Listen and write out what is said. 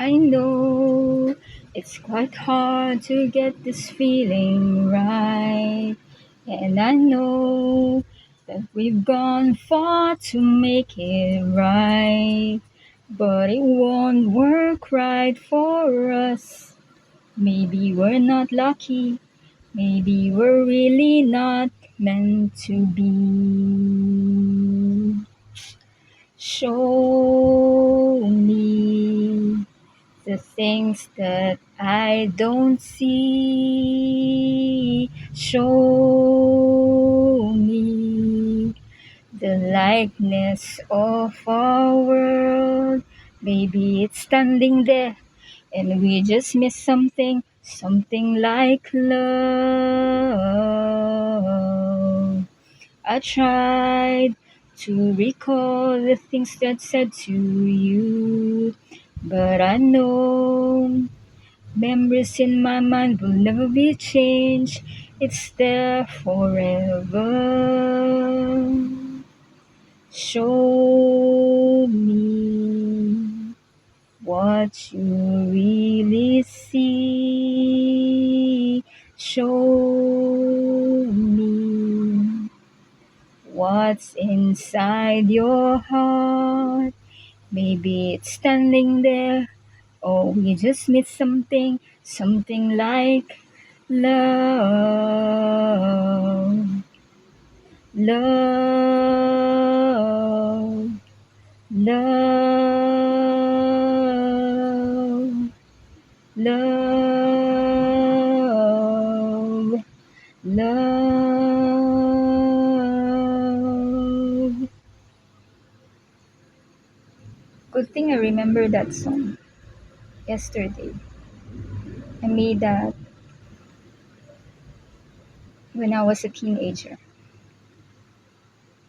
I know it's quite hard to get this feeling right. And I know that we've gone far to make it right. But it won't work right for us. Maybe we're not lucky. Maybe we're really not meant to be. Show me the things that I don't see. Show me the likeness of our world. Maybe it's standing there and we just miss something, something like love. I tried to recall the things that said to you, but I know memories in my mind will never be changed. It's there forever. Show me what you really see. Show me what's inside your heart. Maybe it's standing there, or we just missed something, something like love. Love, love, love, love. Good thing I remember that song yesterday. I made that when I was a teenager.